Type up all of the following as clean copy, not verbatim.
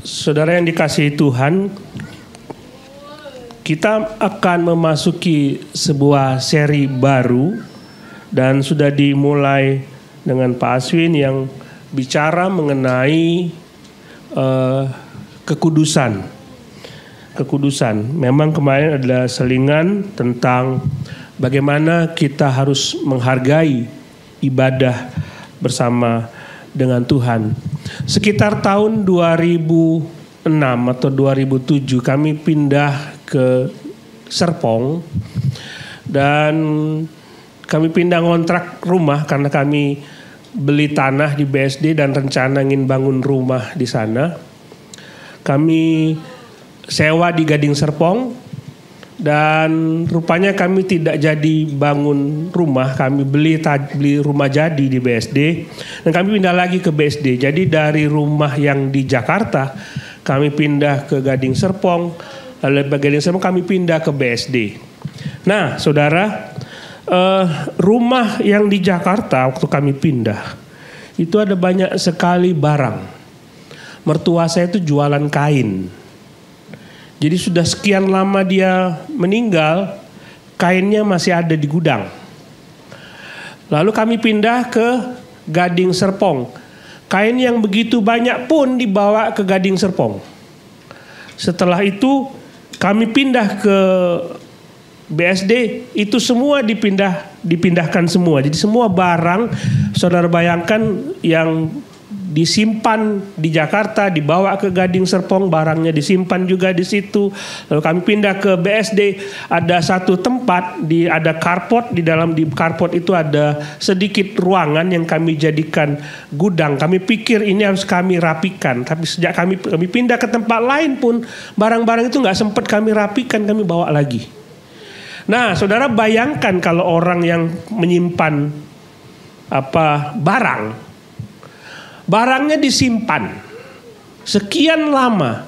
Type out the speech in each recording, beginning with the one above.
Saudara yang dikasihi Tuhan, kita akan memasuki sebuah seri baru dan sudah dimulai dengan Pak Aswin yang bicara mengenai kekudusan. Memang kemarin adalah selingan tentang bagaimana kita harus menghargai ibadah bersama dengan Tuhan. Sekitar tahun 2006 atau 2007 kami pindah ke Serpong dan kami pindah ngontrak rumah karena kami beli tanah di BSD dan rencana ingin bangun rumah di sana. Kami sewa di Gading Serpong dan rupanya kami tidak jadi bangun rumah, kami beli rumah jadi di BSD dan kami pindah lagi ke BSD. Jadi dari rumah yang di Jakarta kami pindah ke Gading Serpong, lalu dari Gading Serpong kami pindah ke BSD. Nah, saudara, rumah yang di Jakarta waktu kami pindah itu ada banyak sekali barang. Mertua saya itu jualan kain. Jadi sudah sekian lama dia meninggal, kainnya masih ada di gudang. Lalu kami pindah ke Gading Serpong. Kain yang begitu banyak pun dibawa ke Gading Serpong. Setelah itu kami pindah ke BSD, itu semua dipindahkan semua. Jadi semua barang, saudara bayangkan yang disimpan di Jakarta dibawa ke Gading Serpong, barangnya disimpan juga di situ. Lalu kami pindah ke BSD, ada satu tempat ada carport, di dalam carport itu ada sedikit ruangan yang kami jadikan gudang. Kami pikir ini harus kami rapikan, tapi sejak kami pindah ke tempat lain pun barang-barang itu nggak sempat kami rapikan, kami bawa lagi. Nah, saudara bayangkan kalau orang yang menyimpan barangnya disimpan sekian lama,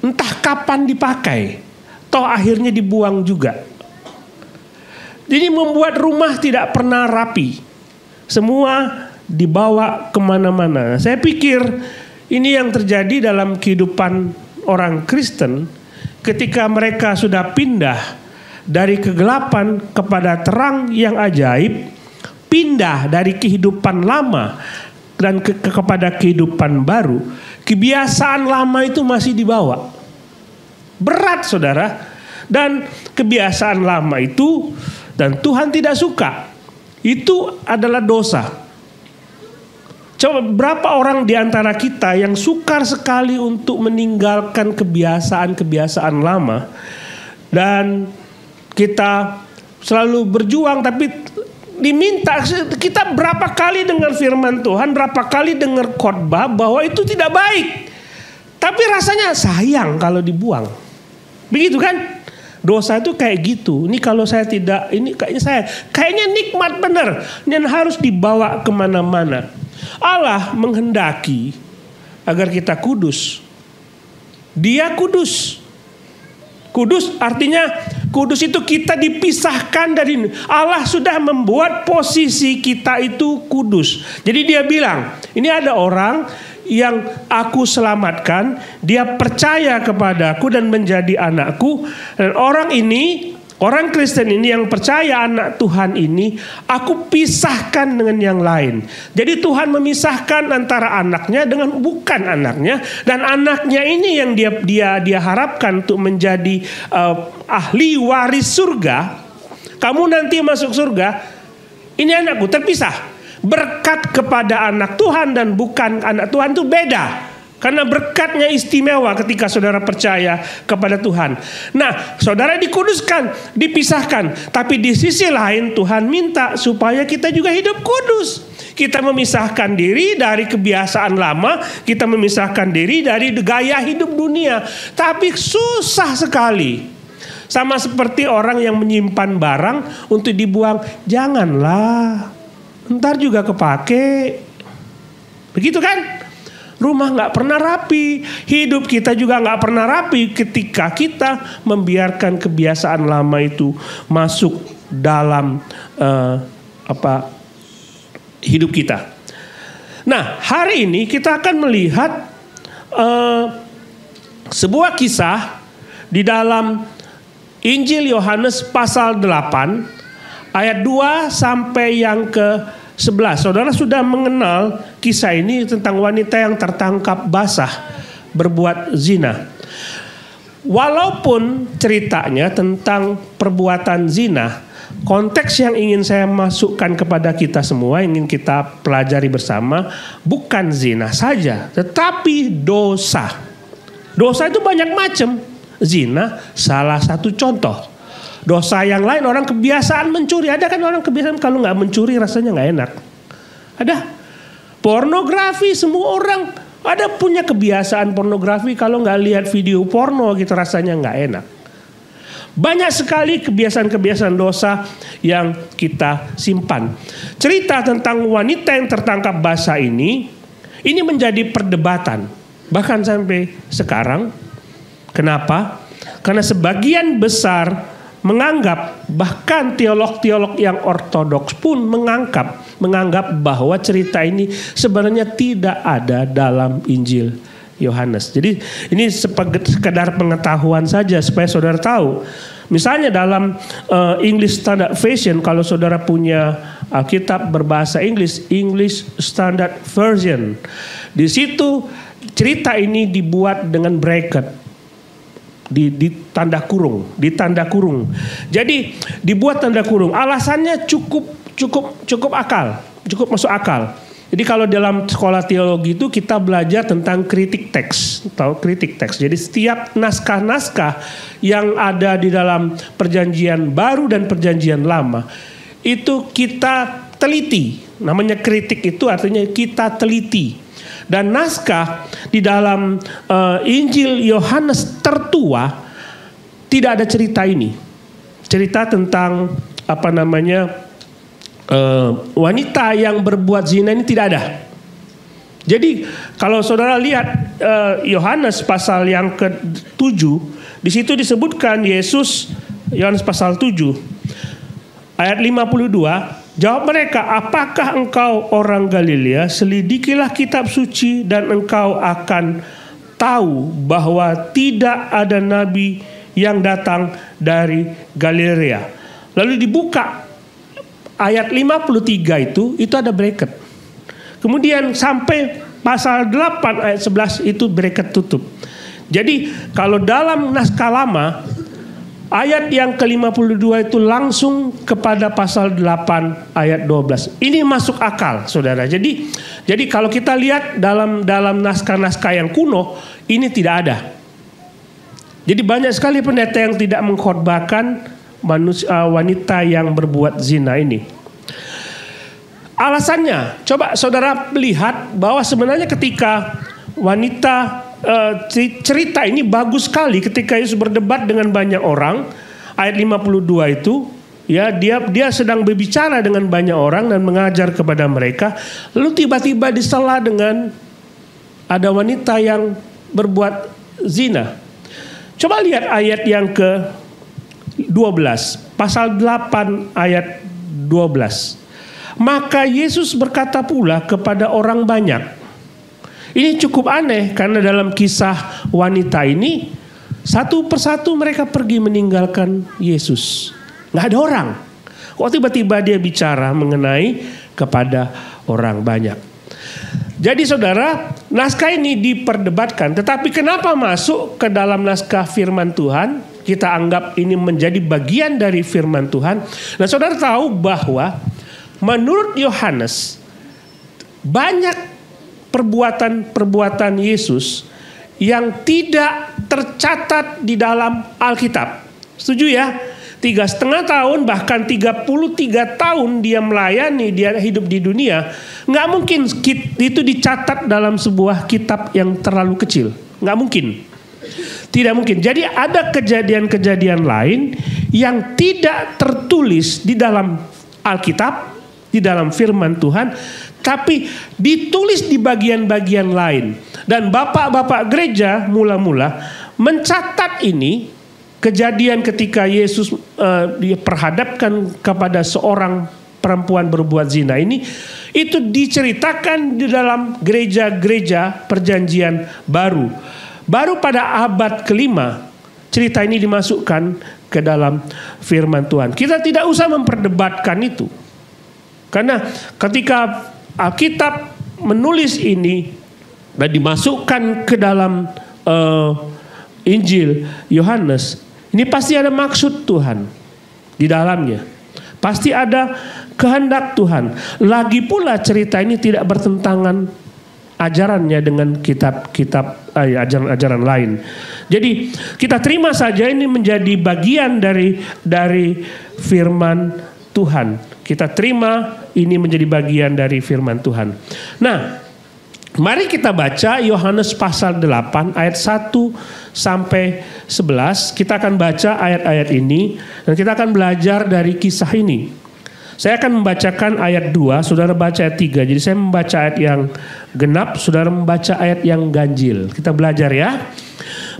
entah kapan dipakai, toh akhirnya dibuang juga. Jadi membuat rumah tidak pernah rapi, semua dibawa kemana-mana. Saya pikir ini yang terjadi dalam kehidupan orang Kristen ketika mereka sudah pindah dari kegelapan kepada terang yang ajaib, pindah dari kehidupan lama dan kepada kehidupan baru, kebiasaan lama itu masih dibawa. Berat, saudara. Dan kebiasaan lama itu, dan Tuhan tidak suka, itu adalah dosa. Coba berapa orang di antara kita yang sukar sekali untuk meninggalkan kebiasaan-kebiasaan lama, dan kita selalu berjuang, tapi diminta, kita berapa kali dengar firman Tuhan, berapa kali dengar khotbah bahwa itu tidak baik, tapi rasanya sayang kalau dibuang. Begitu kan? Dosa itu kayak gitu. Ini kalau saya tidak, ini kayaknya nikmat benar dan harus dibawa kemana-mana. Allah menghendaki agar kita kudus. Dia kudus. Kudus artinya, kudus itu kita dipisahkan dari Allah, sudah membuat posisi kita itu kudus. Jadi dia bilang, ini ada orang yang aku selamatkan, dia percaya kepadaku dan menjadi anakku. Dan orang Kristen ini yang percaya anak Tuhan ini, aku pisahkan dengan yang lain. Jadi Tuhan memisahkan antara anaknya dengan bukan anaknya, dan anaknya ini yang dia harapkan untuk menjadi ahli waris surga. Kamu nanti masuk surga, ini anakku, terpisah. Berkat kepada anak Tuhan dan bukan anak Tuhan itu beda. Karena berkatnya istimewa ketika saudara percaya kepada Tuhan. Nah, saudara dikuduskan, dipisahkan. Tapi di sisi lain Tuhan minta supaya kita juga hidup kudus. Kita memisahkan diri dari kebiasaan lama, kita memisahkan diri dari gaya hidup dunia. Tapi susah sekali. Sama seperti orang yang menyimpan barang untuk dibuang. Janganlah, ntar juga kepake. Begitu kan? Rumah gak pernah rapi, hidup kita juga gak pernah rapi ketika kita membiarkan kebiasaan lama itu masuk dalam hidup kita. Nah, hari ini kita akan melihat sebuah kisah di dalam Injil Yohanes pasal 8 ayat 2 sampai yang ke-11. Saudara sudah mengenal kisah ini tentang wanita yang tertangkap basah berbuat zina. Walaupun ceritanya tentang perbuatan zina, konteks yang ingin saya masukkan kepada kita semua, ingin kita pelajari bersama, bukan zina saja, tetapi dosa. Dosa itu banyak macam. Zina salah satu contoh. Dosa yang lain, orang kebiasaan mencuri. Ada kan orang kebiasaan kalau nggak mencuri rasanya nggak enak. Ada. Pornografi, semua orang ada punya kebiasaan pornografi. Kalau nggak lihat video porno gitu rasanya nggak enak. Banyak sekali kebiasaan-kebiasaan dosa yang kita simpan. Cerita tentang wanita yang tertangkap basah ini menjadi perdebatan. Bahkan sampai sekarang. Kenapa? Karena sebagian besar menganggap, bahkan teolog-teolog yang ortodoks pun menganggap bahwa cerita ini sebenarnya tidak ada dalam Injil Yohanes. Jadi ini sekedar pengetahuan saja supaya saudara tahu. Misalnya dalam English Standard Version, kalau saudara punya Alkitab berbahasa Inggris, English Standard Version, di situ cerita ini dibuat dengan bracket. Di tanda kurung. Jadi dibuat tanda kurung. Alasannya cukup masuk akal. Jadi kalau dalam sekolah teologi itu kita belajar tentang kritik teks, tahu kritik teks. Jadi setiap naskah-naskah yang ada di dalam Perjanjian Baru dan Perjanjian Lama itu kita teliti. Namanya kritik itu artinya kita teliti. Dan naskah di dalam Injil Yohanes tertua tidak ada cerita ini. Cerita tentang wanita yang berbuat zina ini tidak ada. Jadi kalau saudara lihat Yohanes pasal yang ke-7, di situ disebutkan Yesus, Yohanes pasal 7 ayat 52. Jawab mereka, apakah engkau orang Galilea? Selidikilah kitab suci dan engkau akan tahu bahwa tidak ada nabi yang datang dari Galilea. Lalu dibuka ayat 53 itu ada bracket. Kemudian sampai pasal 8 ayat 11 itu bracket tutup. Jadi kalau dalam naskah lama ayat yang ke-52 itu langsung kepada pasal 8 ayat 12. Ini masuk akal, saudara. Jadi kalau kita lihat dalam naskah-naskah yang kuno, ini tidak ada. Jadi banyak sekali pendeta yang tidak mengkhotbahkan wanita yang berbuat zina ini. Alasannya, coba saudara lihat bahwa sebenarnya ketika wanita cerita ini bagus sekali ketika Yesus berdebat dengan banyak orang. Ayat 52 itu ya dia sedang berbicara dengan banyak orang dan mengajar kepada mereka. Lalu tiba-tiba disela dengan ada wanita yang berbuat zina. Coba lihat ayat yang ke-12, pasal 8 ayat 12. Maka Yesus berkata pula kepada orang banyak. Ini cukup aneh karena dalam kisah wanita ini satu persatu mereka pergi meninggalkan Yesus. Nggak ada orang. Kok tiba-tiba dia bicara mengenai kepada orang banyak. Jadi saudara, naskah ini diperdebatkan. Tetapi kenapa masuk ke dalam naskah firman Tuhan? Kita anggap ini menjadi bagian dari firman Tuhan. Nah saudara tahu bahwa menurut Yohanes banyak perbuatan Yesus yang tidak tercatat di dalam Alkitab. Setuju ya? 3,5 tahun bahkan 33 tahun dia melayani, dia hidup di dunia. Nggak mungkin itu dicatat dalam sebuah kitab yang terlalu kecil. Nggak mungkin. Tidak mungkin. Jadi ada kejadian-kejadian lain yang tidak tertulis di dalam Alkitab, di dalam firman Tuhan, tapi ditulis di bagian-bagian lain. Dan bapak-bapak gereja mula-mula mencatat ini, kejadian ketika Yesus diperhadapkan kepada seorang perempuan berbuat zina ini, itu diceritakan di dalam gereja-gereja perjanjian baru. Baru pada abad kelima cerita ini dimasukkan ke dalam firman Tuhan. Kita tidak usah memperdebatkan itu. Karena ketika Alkitab menulis ini dan dimasukkan ke dalam Injil Yohanes, ini pasti ada maksud Tuhan di dalamnya. Pasti ada kehendak Tuhan. Lagi pula cerita ini tidak bertentangan ajarannya dengan kitab-kitab ajaran-ajaran lain. Jadi kita terima saja ini menjadi bagian dari firman Tuhan. Kita terima ini menjadi bagian dari firman Tuhan. Nah, mari kita baca Yohanes pasal 8 ayat 1 sampai 11. Kita akan baca ayat-ayat ini dan kita akan belajar dari kisah ini. Saya akan membacakan ayat 2, saudara baca ayat 3. Jadi saya membaca ayat yang genap, saudara membaca ayat yang ganjil. Kita belajar ya.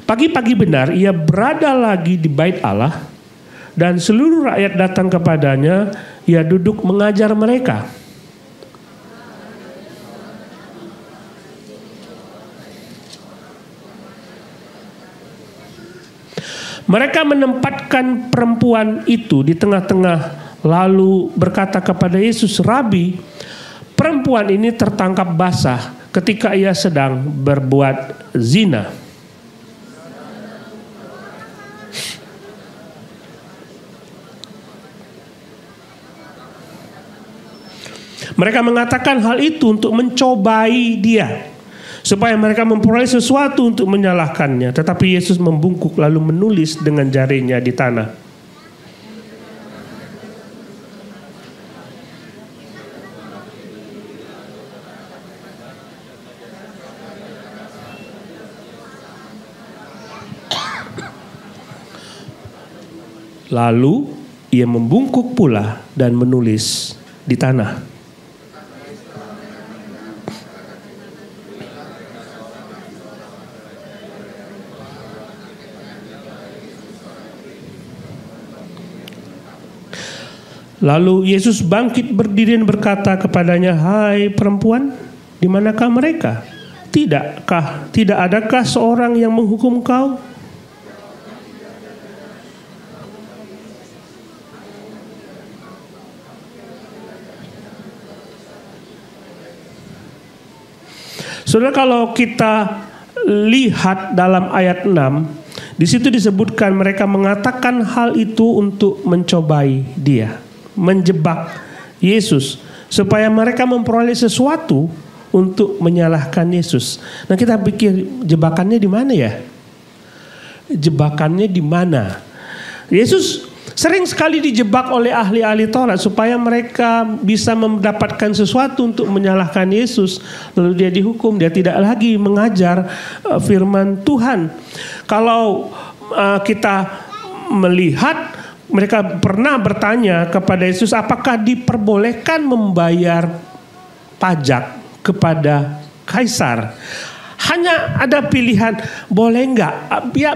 Pagi-pagi benar ia berada lagi di bait Allah dan seluruh rakyat datang kepadanya, ia duduk mengajar mereka. Mereka menempatkan perempuan itu di tengah-tengah, lalu berkata kepada Yesus, "Rabi, perempuan ini tertangkap basah ketika ia sedang berbuat zina." Mereka mengatakan hal itu untuk mencobai dia, supaya mereka memperoleh sesuatu untuk menyalahkannya. Tetapi Yesus membungkuk lalu menulis dengan jarinya di tanah. Lalu ia membungkuk pula dan menulis di tanah. Lalu Yesus bangkit berdiri dan berkata kepadanya, "Hai perempuan, di manakah mereka? Tidak adakah seorang yang menghukum kau?" Saudara, kalau kita lihat dalam ayat 6, di situ disebutkan mereka mengatakan hal itu untuk mencobai dia, menjebak Yesus supaya mereka memperoleh sesuatu untuk menyalahkan Yesus. Nah, kita pikir jebakannya di mana ya? Jebakannya di mana? Yesus sering sekali dijebak oleh ahli-ahli Taurat supaya mereka bisa mendapatkan sesuatu untuk menyalahkan Yesus. Lalu dia dihukum, dia tidak lagi mengajar firman Tuhan. Kalau kita melihat, mereka pernah bertanya kepada Yesus, apakah diperbolehkan membayar pajak kepada Kaisar? Hanya ada pilihan, boleh enggak?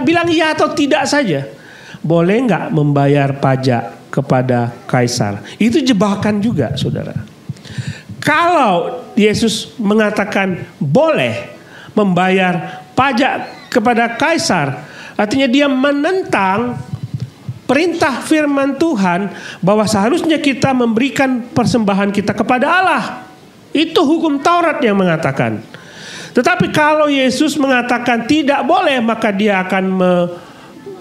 Bilang iya atau tidak saja. Boleh enggak membayar pajak kepada Kaisar? Itu jebakan juga, saudara. Kalau Yesus mengatakan boleh membayar pajak kepada Kaisar, artinya dia menentang perintah firman Tuhan bahwa seharusnya kita memberikan persembahan kita kepada Allah. Itu hukum Taurat yang mengatakan. Tetapi kalau Yesus mengatakan tidak boleh, maka dia akan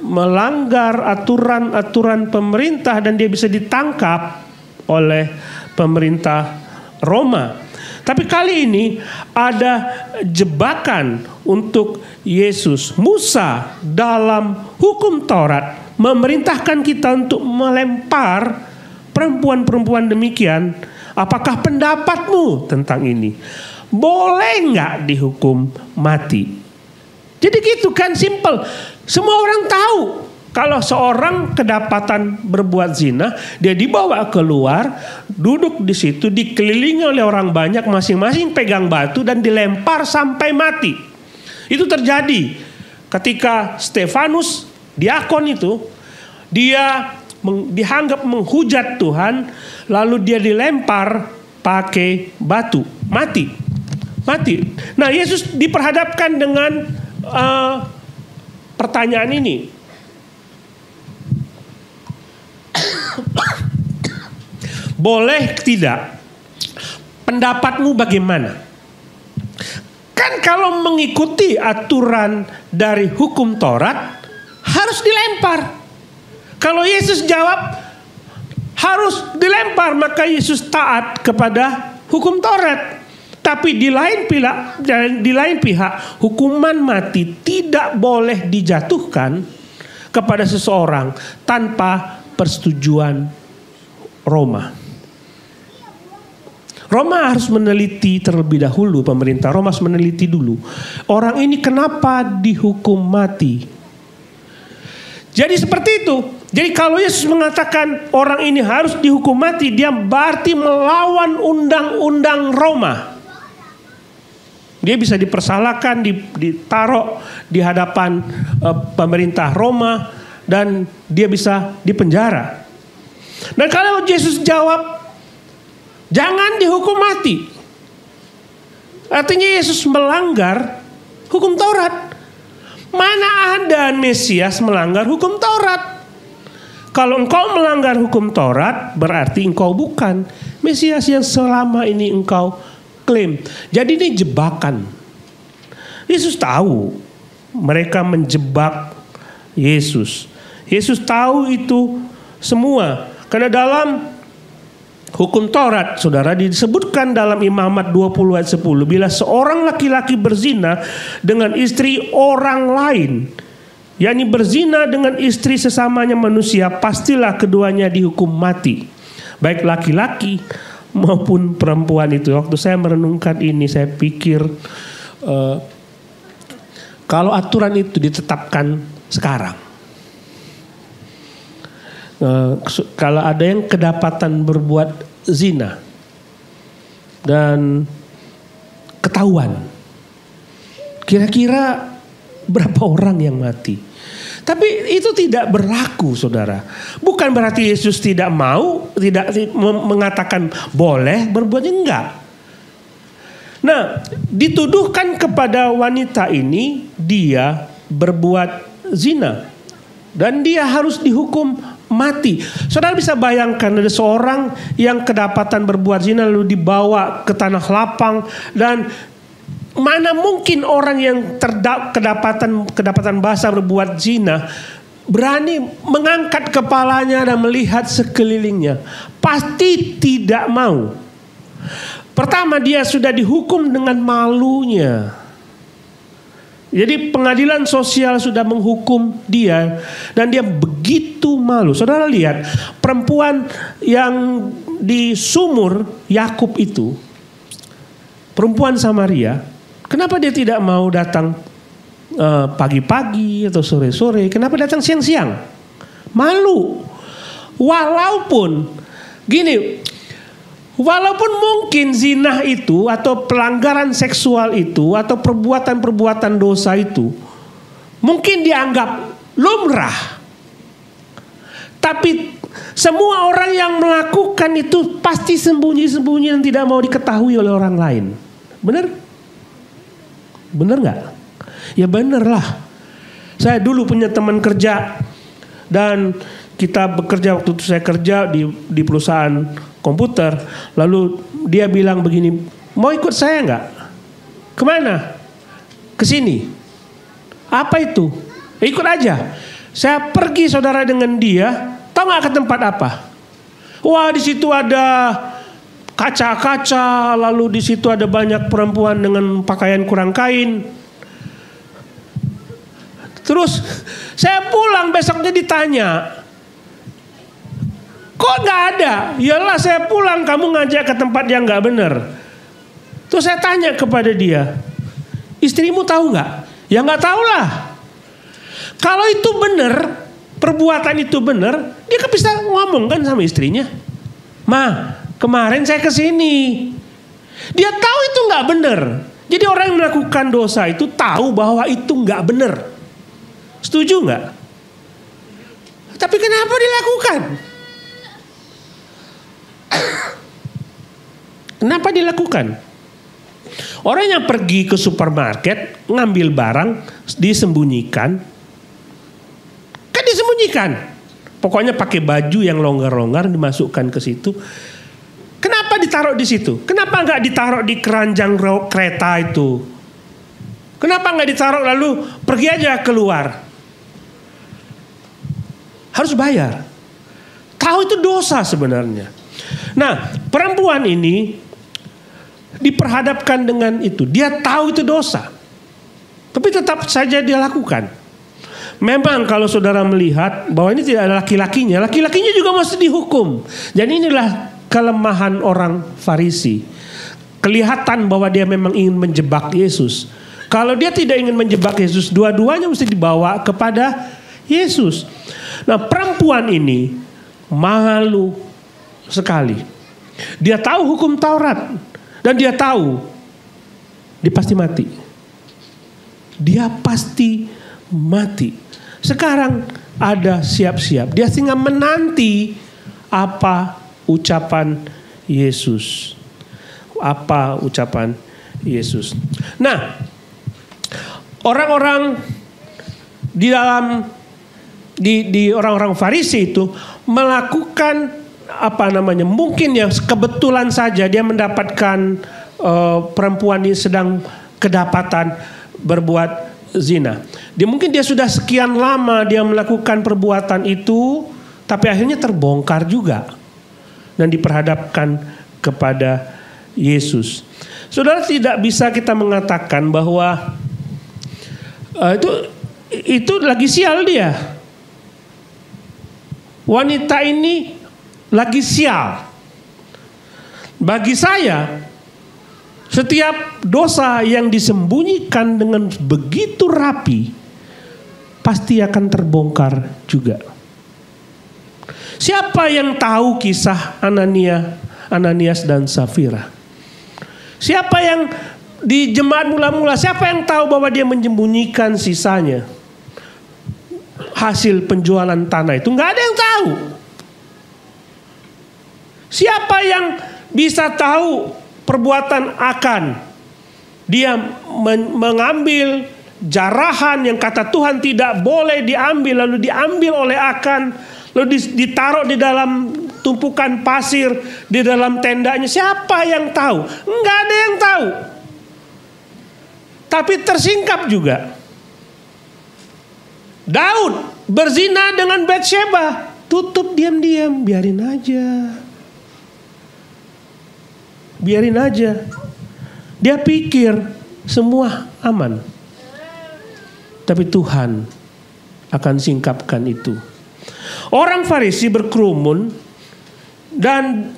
melanggar aturan-aturan pemerintah dan dia bisa ditangkap oleh pemerintah Roma. Tapi kali ini ada jebakan untuk Yesus. Musa dalam hukum Taurat memerintahkan kita untuk melempar perempuan-perempuan demikian. Apakah pendapatmu tentang ini? Boleh nggak dihukum mati? Jadi gitu kan, simple. Semua orang tahu kalau seorang kedapatan berbuat zina, dia dibawa keluar, duduk di situ, dikelilingi oleh orang banyak, masing-masing pegang batu dan dilempar sampai mati. Itu terjadi ketika Stefanus, diakon itu, dia dianggap menghujat Tuhan, lalu dia dilempar pakai batu, mati. Nah, Yesus diperhadapkan dengan pertanyaan ini. Boleh tidak? Pendapatmu bagaimana? Kan kalau mengikuti aturan dari hukum Taurat harus dilempar. Kalau Yesus jawab harus dilempar, maka Yesus taat kepada hukum Taurat. Tapi di lain pihak hukuman mati tidak boleh dijatuhkan kepada seseorang tanpa persetujuan Roma. Roma harus meneliti terlebih dahulu, pemerintah Roma harus meneliti dulu. Orang ini kenapa dihukum mati? Jadi seperti itu. Jadi kalau Yesus mengatakan orang ini harus dihukum mati, dia berarti melawan undang-undang Roma. Dia bisa dipersalahkan, ditaruh di hadapan pemerintah Roma, dan dia bisa dipenjara. Dan kalau Yesus jawab, jangan dihukum mati, artinya Yesus melanggar hukum Taurat. Mana ada Mesias melanggar hukum Taurat? Kalau engkau melanggar hukum Taurat, berarti engkau bukan Mesias yang selama ini engkau klaim. Jadi ini jebakan. Yesus tahu mereka menjebak Yesus. Yesus tahu itu semua. Karena dalam hukum Taurat, saudara, disebutkan dalam Imamat 20 ayat 10. Bila seorang laki-laki berzina dengan istri orang lain, yakni berzina dengan istri sesamanya manusia, pastilah keduanya dihukum mati. Baik laki-laki maupun perempuan itu. Waktu saya merenungkan ini, saya pikir kalau aturan itu ditetapkan sekarang, kalau ada yang kedapatan berbuat zina dan ketahuan, kira-kira berapa orang yang mati? Tapi itu tidak berlaku, saudara. Bukan berarti Yesus tidak mau, tidak mengatakan boleh berbuat, enggak. Nah, dituduhkan kepada wanita ini dia berbuat zina dan dia harus dihukum mati. Saudara bisa bayangkan ada seorang yang kedapatan berbuat zina lalu dibawa ke tanah lapang, dan mana mungkin orang yang kedapatan basah berbuat zina berani mengangkat kepalanya dan melihat sekelilingnya? Pasti tidak mau. Pertama, dia sudah dihukum dengan malunya. Jadi pengadilan sosial sudah menghukum dia dan dia begitu malu. Saudara lihat perempuan yang di sumur Yakub itu, perempuan Samaria, kenapa dia tidak mau datang pagi-pagi atau sore-sore? Kenapa datang siang-siang? Malu. Walaupun gini, walaupun mungkin zina itu atau pelanggaran seksual itu atau perbuatan-perbuatan dosa itu mungkin dianggap lumrah, tapi semua orang yang melakukan itu pasti sembunyi-sembunyi dan tidak mau diketahui oleh orang lain. Benar? Benar nggak? Ya benar lah. Saya dulu punya teman kerja dan kita bekerja, waktu itu saya kerja di perusahaan komputer. Lalu dia bilang begini, mau ikut saya nggak? Kemana? Ke sini. Apa itu? Ikut aja. Saya pergi, saudara, dengan dia. Tahu nggak ke tempat apa? Wah, di situ ada kaca-kaca, lalu di situ ada banyak perempuan dengan pakaian kurang kain. Terus saya pulang, besoknya ditanya, kok nggak ada? Yalah, saya pulang, kamu ngajak ke tempat yang nggak benar. Terus saya tanya kepada dia, istrimu tahu nggak? Ya nggak tahu lah. Kalau itu benar, perbuatan itu benar, dia kan bisa ngomong kan sama istrinya. Ma, kemarin saya ke sini. Dia tahu itu nggak benar. Jadi orang yang melakukan dosa itu tahu bahwa itu nggak benar. Setuju nggak? Tapi kenapa dilakukan? Kenapa dilakukan? Orang yang pergi ke supermarket ngambil barang disembunyikan, kan disembunyikan. Pokoknya pakai baju yang longgar-longgar dimasukkan ke situ. Kenapa ditaruh di situ? Kenapa nggak ditaruh di keranjang kereta itu? Kenapa nggak ditaruh lalu pergi aja keluar? Harus bayar. Tahu itu dosa sebenarnya. Nah, perempuan ini diperhadapkan dengan itu. Dia tahu itu dosa. Tapi tetap saja dia lakukan. Memang kalau saudara melihat bahwa ini tidak ada laki-lakinya, laki-lakinya juga mesti dihukum. Jadi inilah kelemahan orang Farisi. Kelihatan bahwa dia memang ingin menjebak Yesus. Kalau dia tidak ingin menjebak Yesus, dua-duanya mesti dibawa kepada Yesus. Nah, perempuan ini malu sekali. Dia tahu hukum Taurat dan dia tahu dia pasti mati. Dia pasti mati. Sekarang ada siap-siap. Dia tinggal menanti apa ucapan Yesus. Apa ucapan Yesus. Nah, orang-orang di dalam di orang-orang Farisi itu melakukan mungkin ya kebetulan saja dia mendapatkan perempuan ini sedang kedapatan berbuat zina. Mungkin dia sudah sekian lama dia melakukan perbuatan itu, tapi akhirnya terbongkar juga dan diperhadapkan kepada Yesus. Saudara, tidak bisa kita mengatakan bahwa itu lagi sial dia. Wanita ini lagi sial. Bagi saya, setiap dosa yang disembunyikan dengan begitu rapi pasti akan terbongkar juga. Siapa yang tahu kisah Ananias dan Safira? Siapa yang di jemaat mula-mula, siapa yang tahu bahwa dia menyembunyikan sisanya hasil penjualan tanah itu? Nggak ada yang tahu. Siapa yang bisa tahu perbuatan Akan? Dia mengambil jarahan yang kata Tuhan tidak boleh diambil, lalu diambil oleh Akan, lalu ditaruh di dalam tumpukan pasir di dalam tendanya. Siapa yang tahu? Nggak ada yang tahu. Tapi tersingkap juga. Daud berzina dengan Batsheba, tutup diam-diam, biarin aja. Biarin aja. Dia pikir semua aman. Tapi Tuhan akan singkapkan itu. Orang Farisi berkerumun dan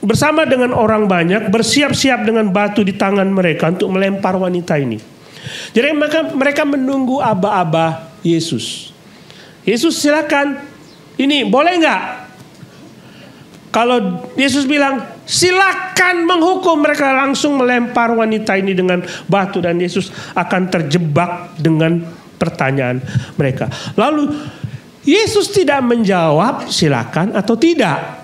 bersama dengan orang banyak bersiap-siap dengan batu di tangan mereka untuk melempar wanita ini. Jadi mereka menunggu aba-aba Yesus. Yesus silakan, ini boleh nggak? Kalau Yesus bilang silakan menghukum, mereka langsung melempar wanita ini dengan batu dan Yesus akan terjebak dengan pertanyaan mereka. Lalu Yesus tidak menjawab silakan atau tidak.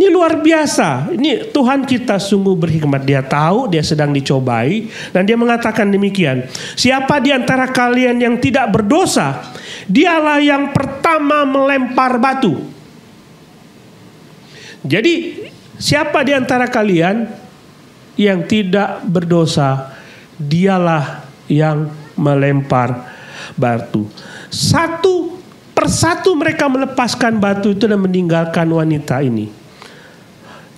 Ini luar biasa. Ini Tuhan kita sungguh berhikmat. Dia tahu dia sedang dicobai dan dia mengatakan demikian. Siapa di antara kalian yang tidak berdosa, dialah yang pertama melempar batu. Jadi siapa di antara kalian yang tidak berdosa, dialah yang melempar batu. Satu persatu mereka melepaskan batu itu dan meninggalkan wanita ini.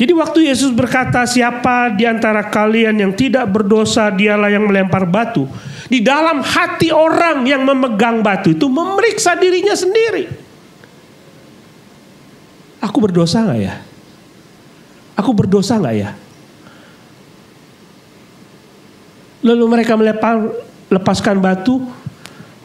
Jadi waktu Yesus berkata siapa di antara kalian yang tidak berdosa, dialah yang melempar batu. Di dalam hati orang yang memegang batu itu memeriksa dirinya sendiri. Aku berdosa gak ya? Aku berdosa gak ya? Lalu mereka lepaskan batu,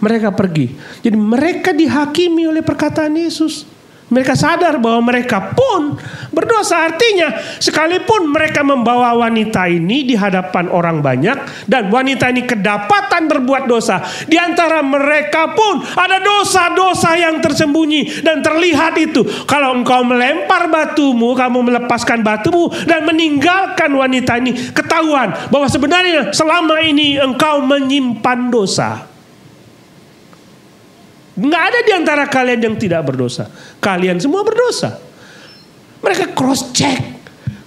mereka pergi. Jadi mereka dihakimi oleh perkataan Yesus. Mereka sadar bahwa mereka pun berdosa. Artinya sekalipun mereka membawa wanita ini di hadapan orang banyak dan wanita ini kedapatan berbuat dosa, di antara mereka pun ada dosa-dosa yang tersembunyi dan terlihat itu. Kalau engkau melempar batumu, kamu melepaskan batumu dan meninggalkan wanita ini, ketahuan bahwa sebenarnya selama ini engkau menyimpan dosa. Nggak ada di antara kalian yang tidak berdosa. Kalian semua berdosa. Mereka cross check.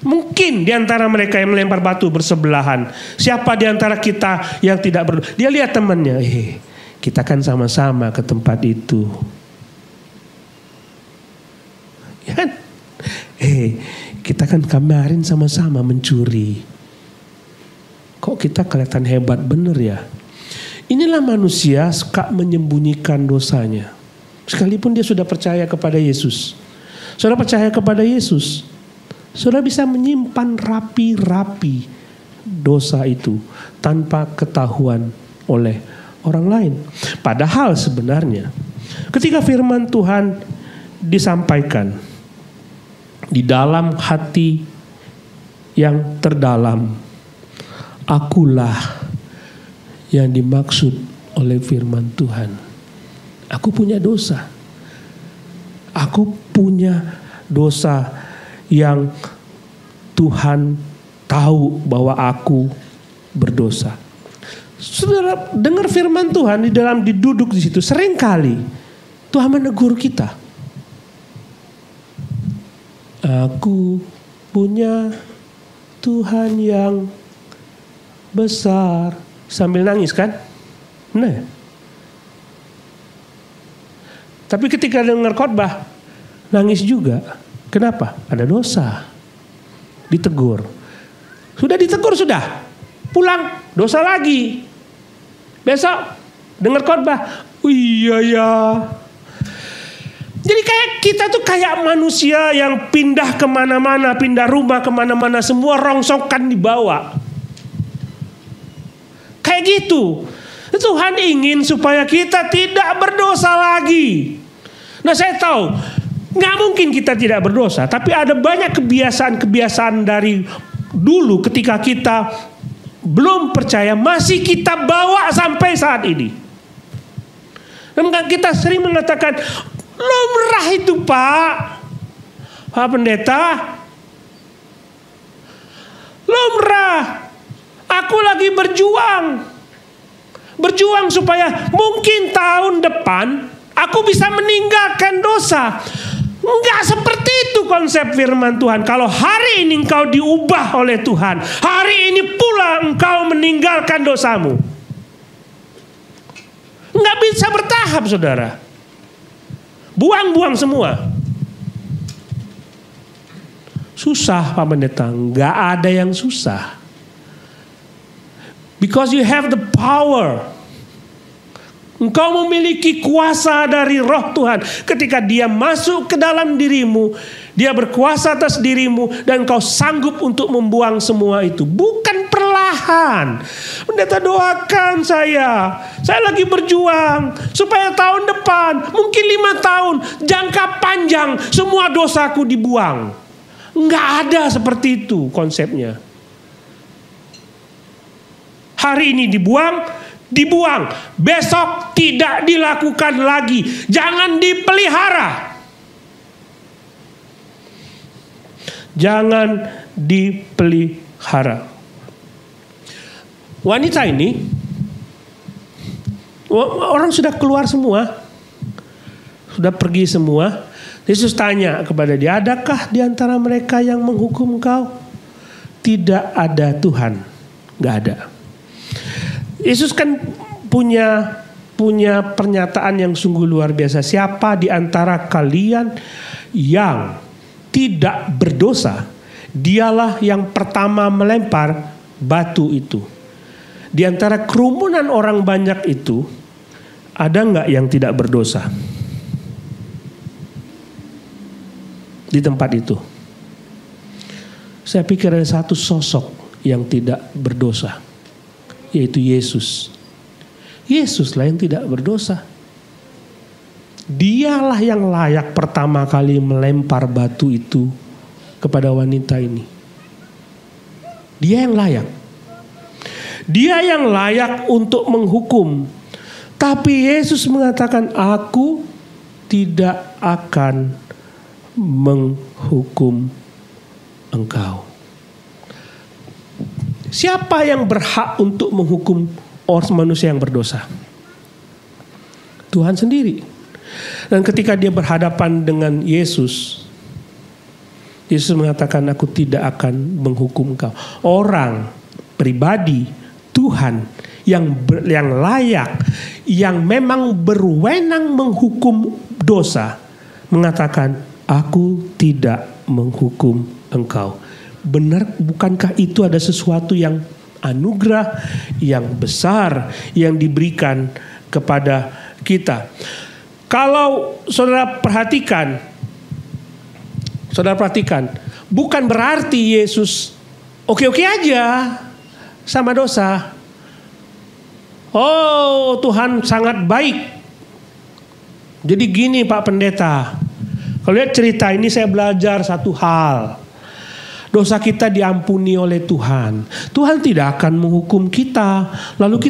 Mungkin di antara mereka yang melempar batu bersebelahan. Siapa di antara kita yang tidak berdosa? Dia lihat temannya. Kita kan sama-sama ke tempat itu. Ya kan? Kita kan kemarin sama-sama mencuri. Kok kita kelihatan hebat bener ya? Inilah manusia suka menyembunyikan dosanya. Sekalipun dia sudah percaya kepada Yesus. Saudara percaya kepada Yesus. Saudara bisa menyimpan rapi-rapi dosa itu tanpa ketahuan oleh orang lain. Padahal sebenarnya ketika firman Tuhan disampaikan di dalam hati yang terdalam, akulah yang dimaksud oleh firman Tuhan. Aku punya dosa. Aku punya dosa yang Tuhan tahu bahwa aku berdosa. Saudara dengar firman Tuhan di dalam diduduk di situ, seringkali Tuhan menegur kita. Aku punya Tuhan yang besar. Sambil nangis kan? Nah. Tapi ketika dengar khotbah, nangis juga. Kenapa? Ada dosa. Ditegur. Sudah ditegur sudah. Pulang, dosa lagi. Besok dengar khotbah, iya ya. Jadi kayak kita tuh kayak manusia yang pindah kemana-mana, pindah rumah kemana-mana, semua rongsokan dibawa. Kayak gitu. Tuhan ingin supaya kita tidak berdosa lagi. Nah saya tahu gak mungkin kita tidak berdosa. Tapi ada banyak kebiasaan-kebiasaan dari dulu ketika kita belum percaya, masih kita bawa sampai saat ini. Dan kita sering mengatakan, lumrah itu Pak Pendeta, lumrah. Aku lagi berjuang supaya mungkin tahun depan aku bisa meninggalkan dosa. Enggak seperti itu konsep firman Tuhan. Kalau hari ini engkau diubah oleh Tuhan, hari ini pula engkau meninggalkan dosamu. Enggak bisa bertahap saudara. Buang-buang semua. Susah Pak Pendeta. Enggak ada yang susah. Because you have the power. Engkau memiliki kuasa dari roh Tuhan. Ketika dia masuk ke dalam dirimu, dia berkuasa atas dirimu dan engkau sanggup untuk membuang semua itu. Bukan perlahan. Pendeta doakan saya lagi berjuang supaya tahun depan, mungkin 5 tahun, jangka panjang semua dosaku dibuang. Enggak ada seperti itu konsepnya. Hari ini dibuang. Besok tidak dilakukan lagi. Jangan dipelihara. Jangan dipelihara. Wanita ini, orang sudah keluar semua. Sudah pergi semua. Yesus tanya kepada dia, adakah di antara mereka yang menghukum kau? Tidak ada Tuhan. Gak ada. Yesus kan punya pernyataan yang sungguh luar biasa. Siapa di antara kalian yang tidak berdosa, dialah yang pertama melempar batu itu. Di antara kerumunan orang banyak itu, ada nggak yang tidak berdosa? Di tempat itu. Saya pikir ada satu sosok yang tidak berdosa. Yaitu Yesus. Yesuslah yang tidak berdosa. Dialah yang layak pertama kali melempar batu itu kepada wanita ini. Dia yang layak. Dia yang layak untuk menghukum. Tapi Yesus mengatakan, aku tidak akan menghukum engkau. Siapa yang berhak untuk menghukum orang manusia yang berdosa? Tuhan sendiri. Dan ketika dia berhadapan dengan Yesus, Yesus mengatakan, aku tidak akan menghukum engkau. Orang, pribadi, Tuhan yang layak, yang memang berwenang menghukum dosa, mengatakan, aku tidak menghukum engkau. Benar, bukankah itu ada sesuatu yang anugerah, yang besar, yang diberikan kepada kita? Kalau saudara perhatikan, bukan berarti Yesus oke-oke aja sama dosa. Oh, Tuhan sangat baik. Jadi gini Pak Pendeta, kalau lihat cerita ini saya belajar satu hal. Dosa kita diampuni oleh Tuhan. Tuhan tidak akan menghukum kita. Lalu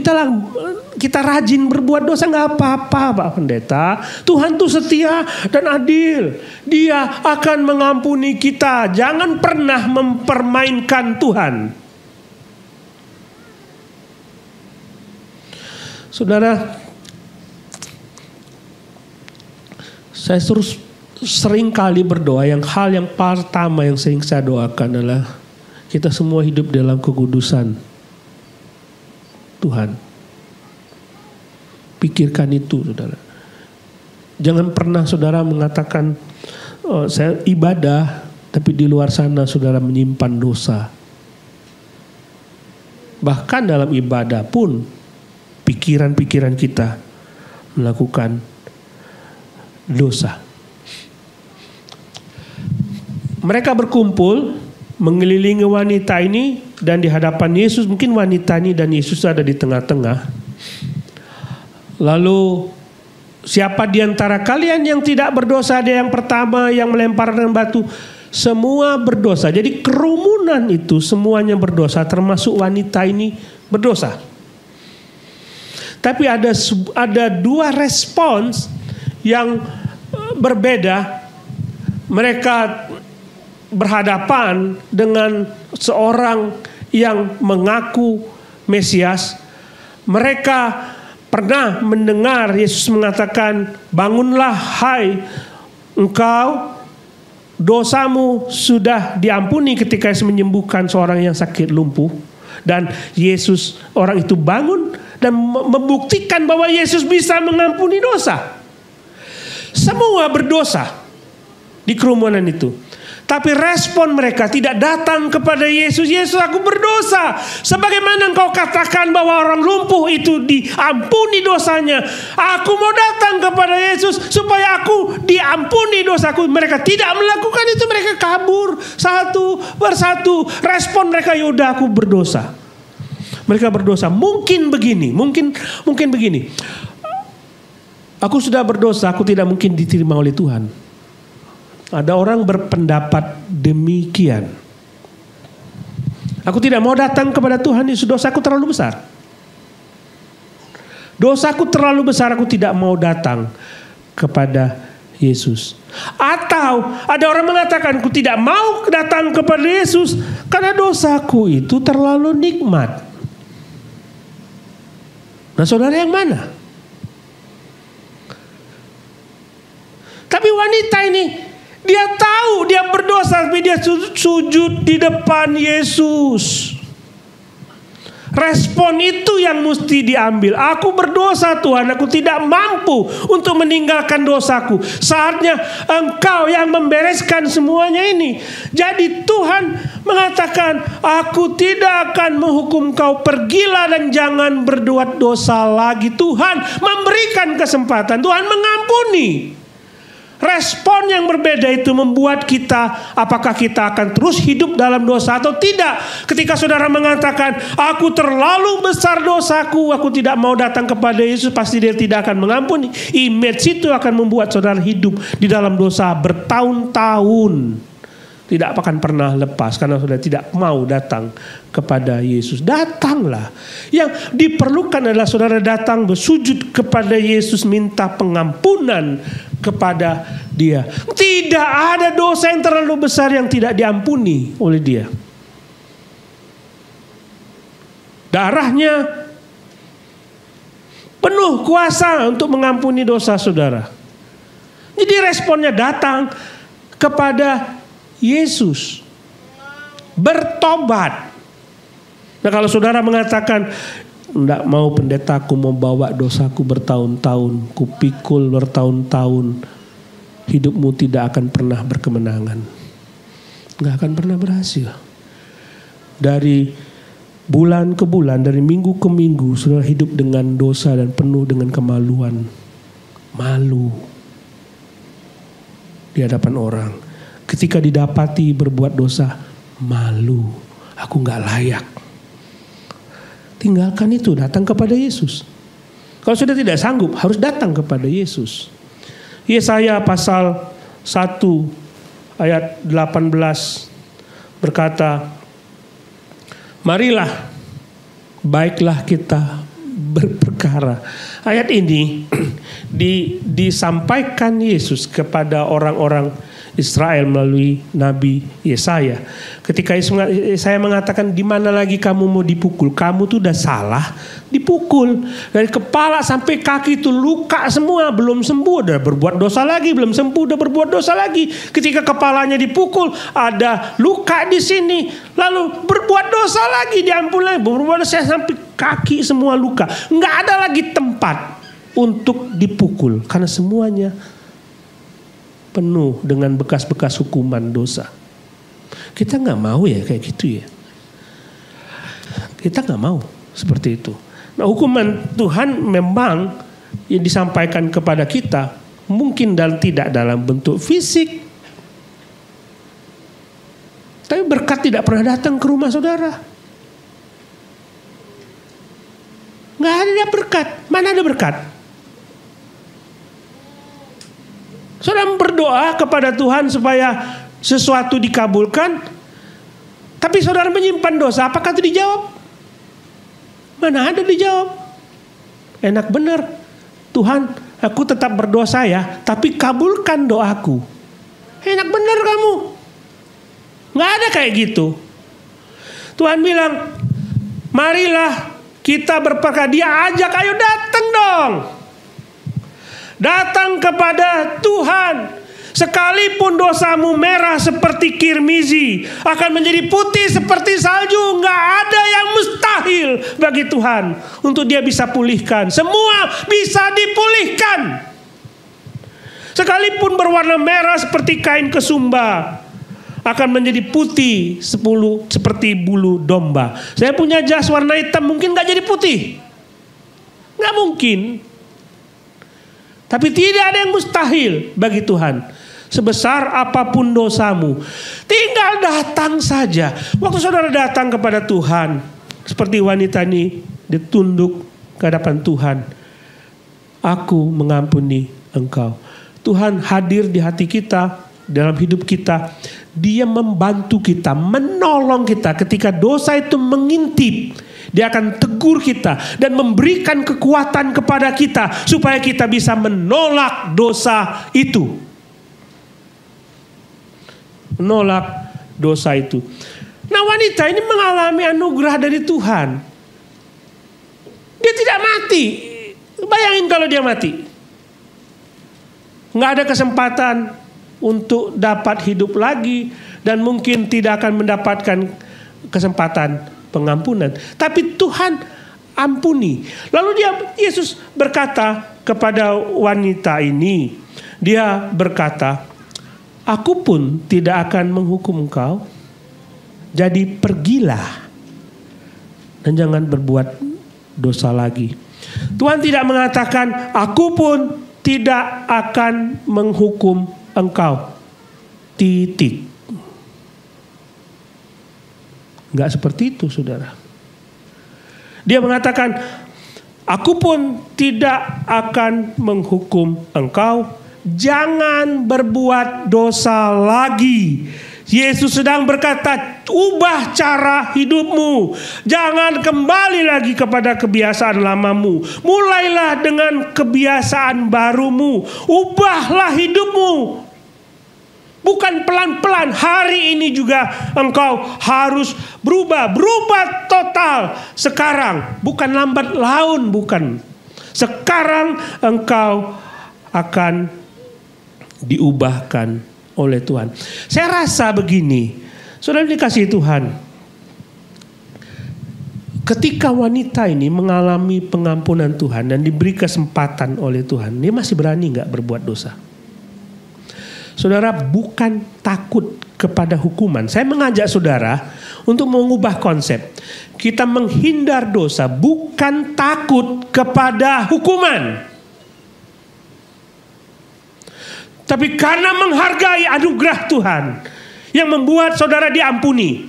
kita rajin berbuat dosa, nggak apa-apa Pak Pendeta. Tuhan tuh setia dan adil. Dia akan mengampuni kita. Jangan pernah mempermainkan Tuhan. Saudara, saya sering kali berdoa, hal yang pertama yang sering saya doakan adalah kita semua hidup dalam kekudusan Tuhan. Pikirkan itu, saudara. Jangan pernah saudara mengatakan, saya ibadah, tapi di luar sana saudara menyimpan dosa. Bahkan dalam ibadah pun, pikiran-pikiran kita melakukan dosa. Mereka berkumpul mengelilingi wanita ini, dan di hadapan Yesus, mungkin wanita ini dan Yesus ada di tengah-tengah. Lalu, siapa di antara kalian yang tidak berdosa? Dia yang pertama yang melemparkan batu. Semua berdosa. Jadi kerumunan itu semuanya berdosa, termasuk wanita ini berdosa. Tapi ada dua respons yang berbeda. Mereka berhadapan dengan seorang yang mengaku Mesias. Mereka pernah mendengar Yesus mengatakan, bangunlah hai engkau, dosamu sudah diampuni, ketika menyembuhkan seorang yang sakit lumpuh. Dan Yesus, orang itu bangun dan membuktikan bahwa Yesus bisa mengampuni dosa. Semua berdosa di kerumunan itu. Tapi respon mereka tidak datang kepada Yesus. Yesus, aku berdosa. Sebagaimana engkau katakan bahwa orang lumpuh itu diampuni dosanya. Aku mau datang kepada Yesus supaya aku diampuni dosaku. Mereka tidak melakukan itu. Mereka kabur satu persatu. Respon mereka, yaudah aku berdosa. Mereka berdosa. Mungkin begini. Aku sudah berdosa. Aku tidak mungkin diterima oleh Tuhan. Ada orang berpendapat demikian. Aku tidak mau datang kepada Tuhan, Yesus, dosaku terlalu besar. Dosaku terlalu besar, aku tidak mau datang kepada Yesus. Atau ada orang mengatakan, aku tidak mau datang kepada Yesus karena dosaku itu terlalu nikmat. Nah, saudara yang mana? Tapi wanita ini, dia tahu dia berdosa, tapi dia sujud di depan Yesus. Respon itu yang mesti diambil. Aku berdosa Tuhan, aku tidak mampu untuk meninggalkan dosaku. Saatnya engkau yang membereskan semuanya ini. Jadi Tuhan mengatakan, aku tidak akan menghukum kau, pergilah dan jangan berbuat dosa lagi. Tuhan memberikan kesempatan, Tuhan mengampuni. Respon yang berbeda itu membuat kita, apakah kita akan terus hidup dalam dosa atau tidak. Ketika saudara mengatakan, aku terlalu besar dosaku, aku tidak mau datang kepada Yesus, pasti Dia tidak akan mengampuni. Image itu akan membuat saudara hidup di dalam dosa bertahun-tahun. Tidak akan pernah lepas karena saudara tidak mau datang kepada Yesus. Datanglah. Yang diperlukan adalah saudara datang bersujud kepada Yesus, minta pengampunan kepada Dia. Tidak ada dosa yang terlalu besar yang tidak diampuni oleh Dia. Darahnya penuh kuasa untuk mengampuni dosa saudara. Jadi responnya datang kepada Yesus, bertobat. Nah, kalau saudara mengatakan, enggak mau pendetaku membawa dosaku bertahun-tahun, kupikul bertahun-tahun, hidupmu tidak akan pernah berkemenangan, enggak akan pernah berhasil. Dari bulan ke bulan, dari minggu ke minggu, saudara hidup dengan dosa dan penuh dengan kemaluan, malu di hadapan orang. Ketika didapati berbuat dosa, malu, aku gak layak. Tinggalkan itu, datang kepada Yesus. Kalau sudah tidak sanggup, harus datang kepada Yesus. Yesaya pasal 1 ayat 18 berkata, marilah, baiklah kita berperkara. Ayat ini disampaikan Yesus kepada orang-orang Israel melalui Nabi Yesaya. Ketika Yesaya mengatakan, di mana lagi kamu mau dipukul? Kamu tuh udah salah dipukul. Dari kepala sampai kaki itu luka semua, belum sembuh, udah berbuat dosa lagi, belum sembuh, udah berbuat dosa lagi. Ketika kepalanya dipukul, ada luka di sini, lalu berbuat dosa lagi, diampuni lagi, berbuat dosa sampai kaki semua luka. Nggak ada lagi tempat untuk dipukul karena semuanya penuh dengan bekas-bekas hukuman dosa. Kita nggak mau ya kayak gitu ya. Kita nggak mau seperti itu. Nah, hukuman Tuhan memang yang disampaikan kepada kita mungkin tidak dalam bentuk fisik, tapi berkat tidak pernah datang ke rumah saudara. Nggak ada berkat. Mana ada berkat? Saudara berdoa kepada Tuhan supaya sesuatu dikabulkan, tapi saudara menyimpan dosa, apakah itu dijawab? Mana ada dijawab? Enak benar, Tuhan, aku tetap berdosa ya, tapi kabulkan doaku. Enak benar kamu. Nggak ada kayak gitu. Tuhan bilang, marilah kita berperkara. Dia ajak, ayo datang dong. Datang kepada Tuhan. Sekalipun dosamu merah seperti kirmizi, akan menjadi putih seperti salju. Nggak ada yang mustahil bagi Tuhan untuk Dia bisa pulihkan. Semua bisa dipulihkan. Sekalipun berwarna merah seperti kain kesumba, akan menjadi putih seperti bulu domba. Saya punya jas warna hitam, mungkin nggak jadi putih. Nggak mungkin. Tapi tidak ada yang mustahil bagi Tuhan. Sebesar apapun dosamu, tinggal datang saja. Waktu saudara datang kepada Tuhan, seperti wanita ini ditunduk ke hadapan Tuhan, aku mengampuni engkau. Tuhan hadir di hati kita, dalam hidup kita. Dia membantu kita, menolong kita ketika dosa itu mengintip. Dia akan tegur kita dan memberikan kekuatan kepada kita supaya kita bisa menolak dosa itu. Menolak dosa itu. Nah, wanita ini mengalami anugerah dari Tuhan. Dia tidak mati. Bayangin kalau dia mati. Nggak ada kesempatan untuk dapat hidup lagi dan mungkin tidak akan mendapatkan kesempatan pengampunan. Tapi Tuhan ampuni. Lalu Yesus berkata kepada wanita ini, dia berkata, aku pun tidak akan menghukum engkau, jadi pergilah dan jangan berbuat dosa lagi. Tuhan tidak mengatakan, aku pun tidak akan menghukum engkau. Titik. Enggak seperti itu, saudara. Dia mengatakan, aku pun tidak akan menghukum engkau. Jangan berbuat dosa lagi. Yesus sedang berkata, ubah cara hidupmu. Jangan kembali lagi kepada kebiasaan lamamu. Mulailah dengan kebiasaan barumu. Ubahlah hidupmu. Bukan pelan-pelan, hari ini juga engkau harus berubah. Berubah total sekarang. Bukan lambat laun, bukan. Sekarang engkau akan diubahkan oleh Tuhan. Saya rasa begini, saudara dikasihi Tuhan, ketika wanita ini mengalami pengampunan Tuhan dan diberi kesempatan oleh Tuhan, dia masih berani nggak berbuat dosa? Saudara, bukan takut kepada hukuman. Saya mengajak saudara untuk mengubah konsep. Kita menghindar dosa bukan takut kepada hukuman, tapi karena menghargai anugerah Tuhan yang membuat saudara diampuni.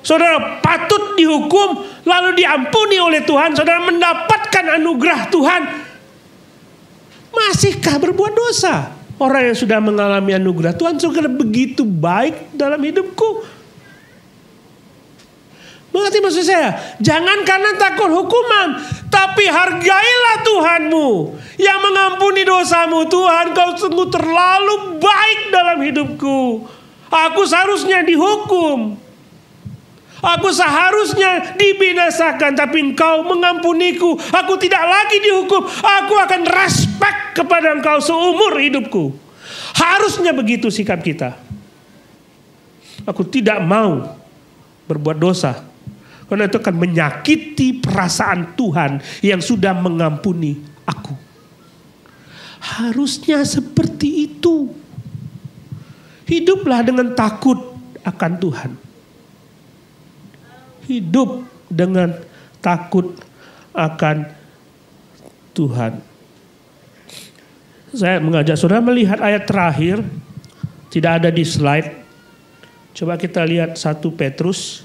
Saudara patut dihukum lalu diampuni oleh Tuhan. Saudara mendapatkan anugerah Tuhan. Masihkah berbuat dosa? Orang yang sudah mengalami anugerah Tuhan, saudara begitu baik dalam hidupku. Mengerti maksud saya? Jangan karena takut hukuman, tapi hargailah Tuhanmu yang mengampuni dosamu. Tuhan, kau sungguh terlalu baik dalam hidupku. Aku seharusnya dihukum. Aku seharusnya dibinasakan, tapi engkau mengampuniku. Aku tidak lagi dihukum. Aku akan respect kepada engkau seumur hidupku. Harusnya begitu sikap kita. Aku tidak mau berbuat dosa, karena itu akan menyakiti perasaan Tuhan yang sudah mengampuni aku. Harusnya seperti itu. Hiduplah dengan takut akan Tuhan. Hidup dengan takut akan Tuhan. Saya mengajak saudara melihat ayat terakhir. Tidak ada di slide. Coba kita lihat 1 Petrus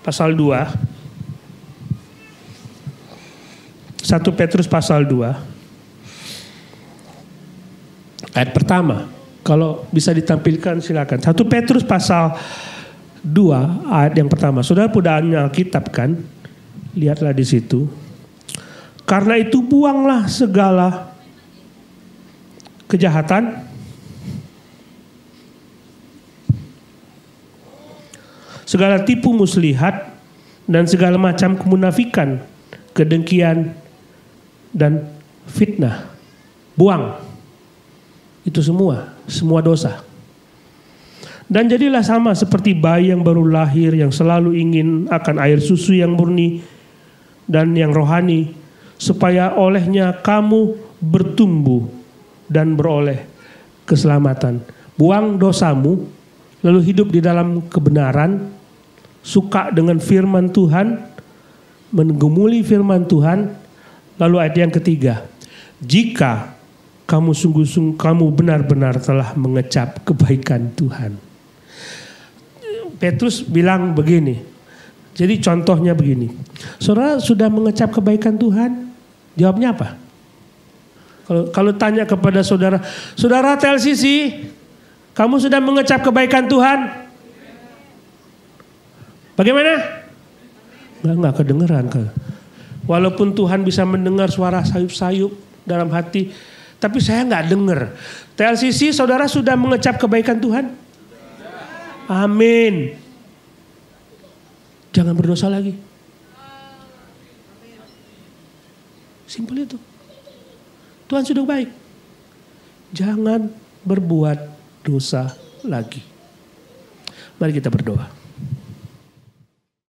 pasal 2. 1 Petrus pasal 2. Ayat pertama. Kalau bisa ditampilkan silakan. 1 Petrus pasal 2 ayat yang pertama. Saudara punya Alkitab kan? Lihatlah di situ. Karena itu buanglah segala kejahatan, segala tipu muslihat, dan segala macam kemunafikan, kedengkian, dan fitnah. Buang. Itu semua dosa. Dan jadilah sama seperti bayi yang baru lahir, yang selalu ingin akan air susu yang murni dan yang rohani, supaya olehnya kamu bertumbuh dan beroleh keselamatan. Buang dosamu, lalu hidup di dalam kebenaran, suka dengan firman Tuhan, menggemuli firman Tuhan. Lalu ayat yang ketiga, jika kamu sungguh-sungguh, kamu benar-benar telah mengecap kebaikan Tuhan. Petrus bilang begini, jadi contohnya begini, saudara sudah mengecap kebaikan Tuhan? Jawabnya apa? Kalau tanya kepada saudara, saudara TLCC, kamu sudah mengecap kebaikan Tuhan? Bagaimana? Enggak kedengeran. Walaupun Tuhan bisa mendengar suara sayup-sayup dalam hati, tapi saya enggak dengar. TLCC, saudara sudah mengecap kebaikan Tuhan? Amin. Jangan berdosa lagi. Simpel itu. Tuhan sudah baik. Jangan berbuat dosa lagi. Mari kita berdoa.